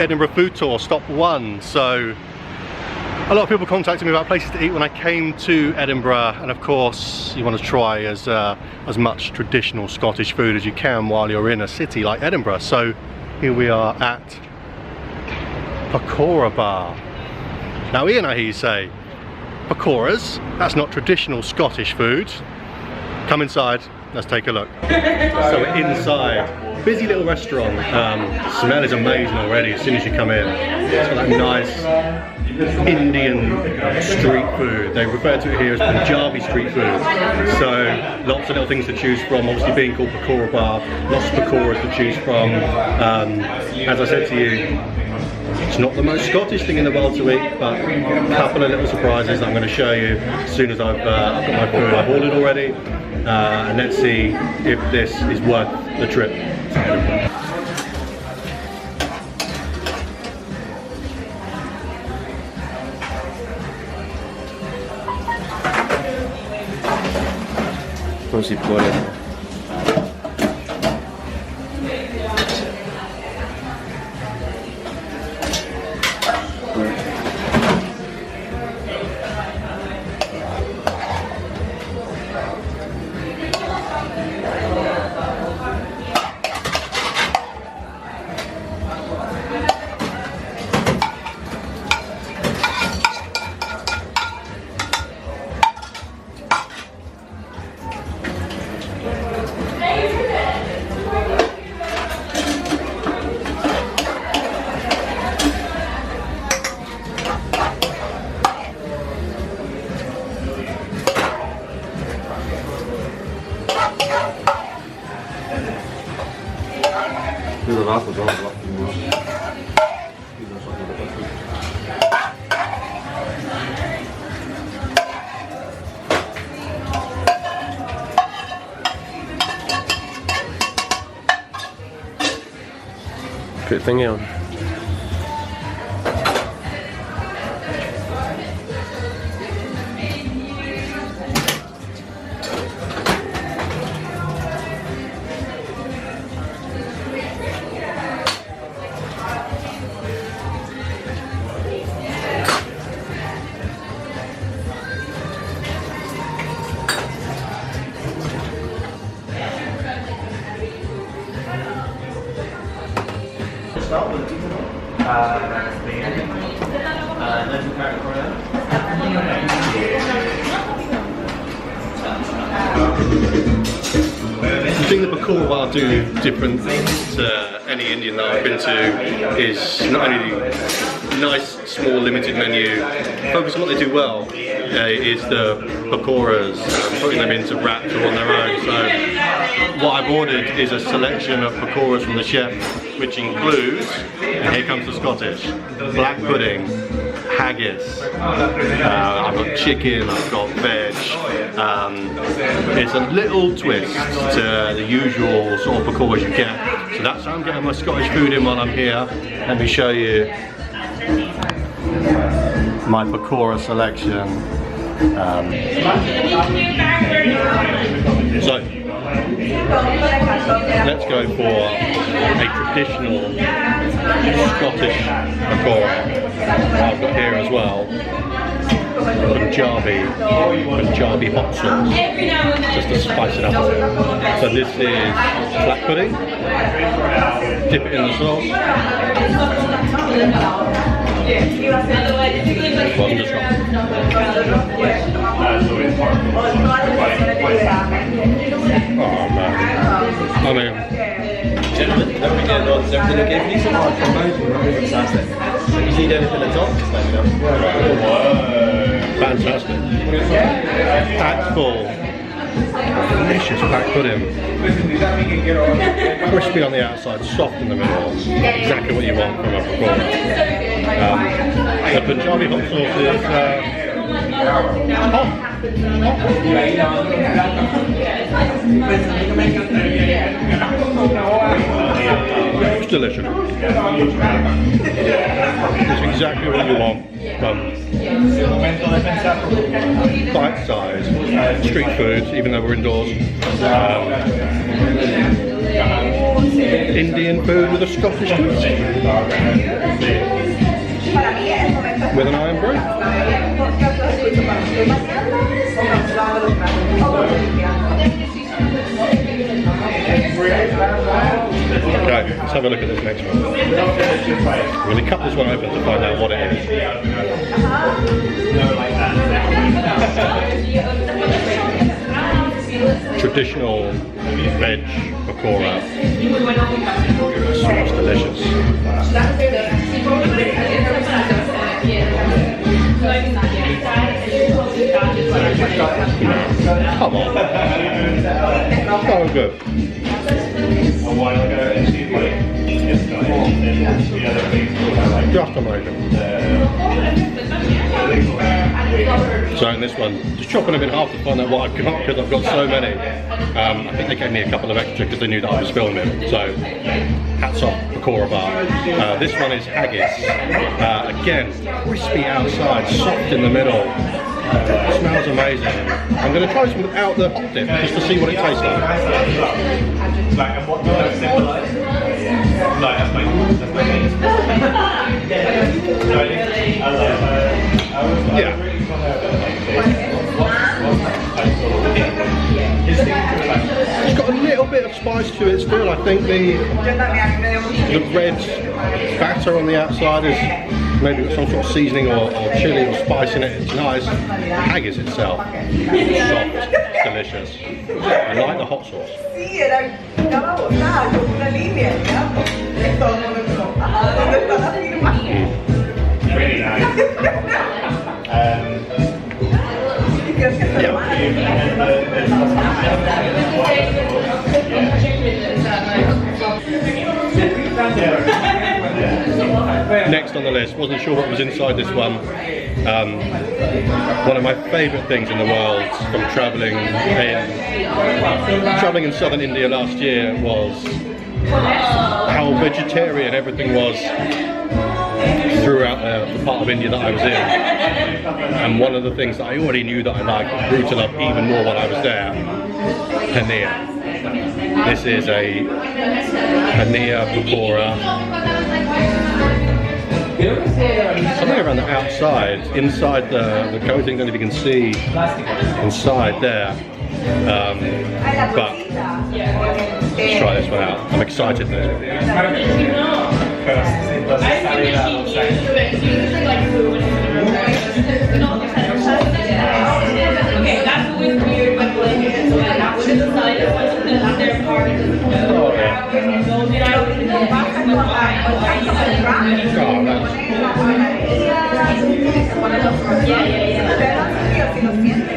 Edinburgh food tour, stop 1. So a lot of people contacted me about places to eat when I came to Edinburgh, and of course you want to try as much traditional Scottish food as you can while you're in a city like Edinburgh. So here we are at Pakora Bar. Now Ian, I hear you say, pakoras, that's not traditional Scottish food. Come inside, let's take a look. So we're inside, busy little restaurant. Smell is amazing already as soon as you come in. It's got that nice Indian street food. They refer to it here as Punjabi street food. So lots of little things to choose from, obviously being called Pakora Bar, lots of pakoras to choose from. As I said to you, it's not the most Scottish thing in the world to eat, but a couple of little surprises that I'm going to show you as soon as I've got my food. I've ordered already, and let's see if this is worth the trip to Edinburgh. Put thingy on. The thing that Pakora Bar do different to any Indian that I've been to is not only nice, small, limited menu, focus on what they do well, is the pakoras, putting them into wraps or on their own. So what I've ordered is a selection of pakoras from the chef, which includes, and here comes the Scottish, black pudding, haggis, I've got chicken, I've got veg. It's a little twist to the usual sort of pakoras you get. So that's how I'm getting my Scottish food in while I'm here. Let me show you my pakora selection. So let's go for a traditional Scottish pakora. I've got here as well Punjabi hot sauce, just to spice it up. So this is black pudding, dip it in the sauce. Oh man, I mean, gentlemen, don't forget everything okay, please. Fantastic. If you need anything at all, just let me know. fantastic. That's full. Delicious black pudding. Crispy on the outside, soft in the middle. Exactly what you want from a pakora. The Punjabi hot sauce is hot. It's delicious. It's exactly what you want from bite-sized street food, even though we're indoors. Indian food with a Scottish twist. With an iron brew. Okay, let's have a look at this next one. I'm going to cut this one open to find out what it is. Traditional veg pakora. Smells delicious. Come on. So good. A while ago, and she's like, Just amazing. So in this one, just chopping them in half to find out what I've got, because I've got so many. I think they gave me a couple of extra because they knew that I was filming. So hats off, Pakora Bar. This one is haggis. Again, crispy outside, soft in the middle. Smells amazing. I'm going to try this without the hot dip just to see what it tastes like. like, and what does that symbolise? Like, that's my Yeah. It's got a little bit of spice to it still. I think the red batter on the outside is maybe got some sort of seasoning or chili or spice in it. It's nice. Haggis itself, soft, delicious. I like the hot sauce. really nice. Next on the list, wasn't sure what was inside this one. One of my favourite things in the world from travelling in southern India last year was how vegetarian everything was throughout the part of India that I was in. And one of the things that I already knew that I liked, grew to love even more when I was there, paneer. This is a paneer pakora. Something around the outside, inside the coating, I don't know if you can see inside there. But let's try this one out. I'm excited for this one.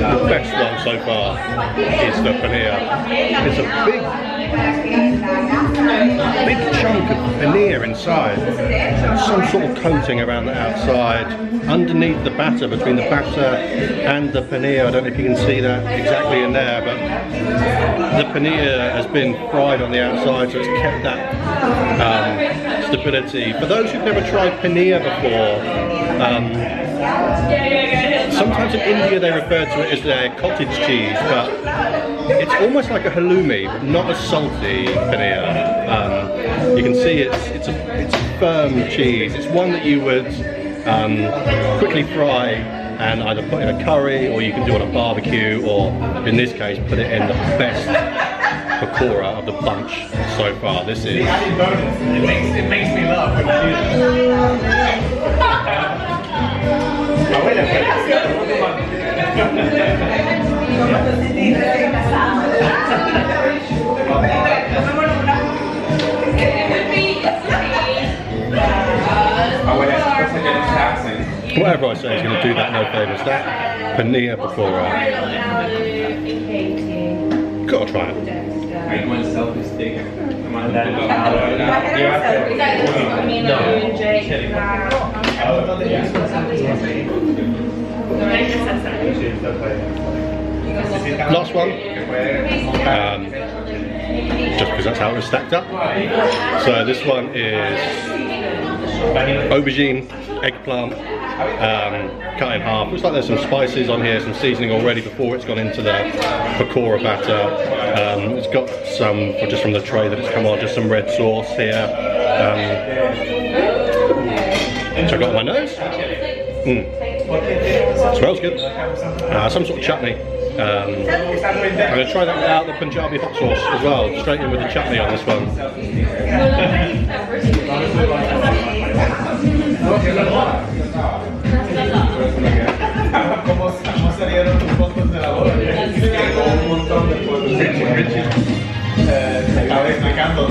The best one so far is the paneer. It's a big chunk of paneer inside, some sort of coating around the outside, underneath the batter, between the batter and the paneer. I don't know if you can see that exactly in there, but the paneer has been fried on the outside, so it's kept that stability. For those who've never tried paneer before, sometimes in India they refer to it as their cottage cheese, but it's almost like a halloumi, but not as salty paneer. You can see it's a firm cheese. It's one that you would quickly fry and either put in a curry, or you can do it on a barbecue, or in this case put it in the best pakora of the bunch so far. This is... It makes me laugh when I do Whatever I say is going to do that no favours. That paneer pakora. Gotta try it. Last one. Just because that's how it was stacked up. So this one is aubergine, eggplant, cut in half. Looks like there's some spices on here, some seasoning already before it's gone into the pakora batter. It's got some, just from the tray that it's come on, just some red sauce here. Which I got on my nose. Smells good. Some sort of chutney. I'm going to try that without the Punjabi hot sauce as well. Straight in with the chutney on this one.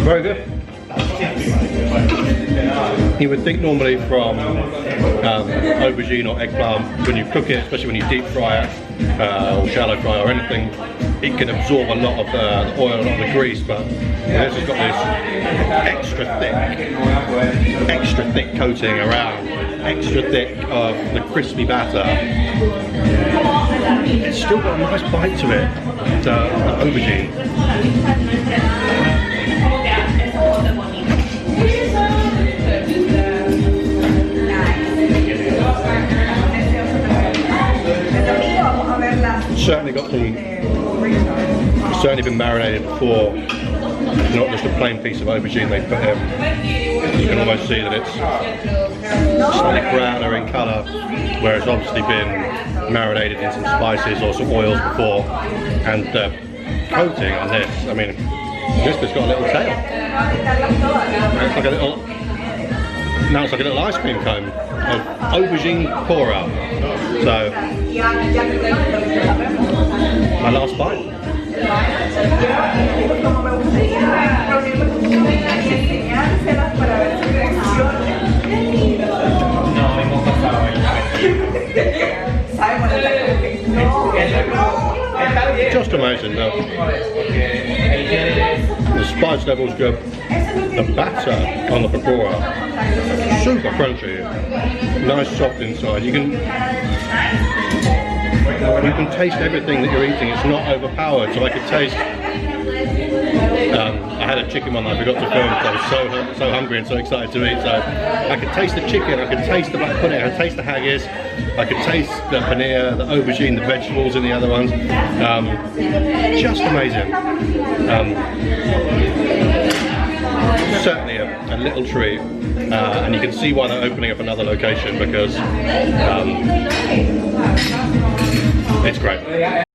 Very good. You would think normally from aubergine or eggplant, when you cook it, especially when you deep fry it or shallow fry or anything, it can absorb a lot of the oil, a lot of the grease, but this has got this extra thick coating around, extra thick of the crispy batter. It's still got a nice bite to it, the aubergine. Certainly got some, certainly been marinated before. It's not just a plain piece of aubergine they put in. You can almost see that it's slightly browner in colour, where it's obviously been marinated in some spices or some oils before. And the coating on this, I mean, this bit's got a little tail. It's like a little, now it's like a little ice cream cone of aubergine pakora. So, my last bite. Just amazing though. The spice level's good. The batter on the pakora, super crunchy, nice soft inside. You can taste everything that you're eating. It's not overpowered. So I could taste. I had a chicken one that I forgot to film because I was so hungry and so excited to eat. So I could taste the chicken, I could taste the black pudding, I could taste the haggis, I could taste the paneer, the aubergine, the vegetables in the other ones. Just amazing. Certainly a little treat, and you can see why they're opening up another location because it's great.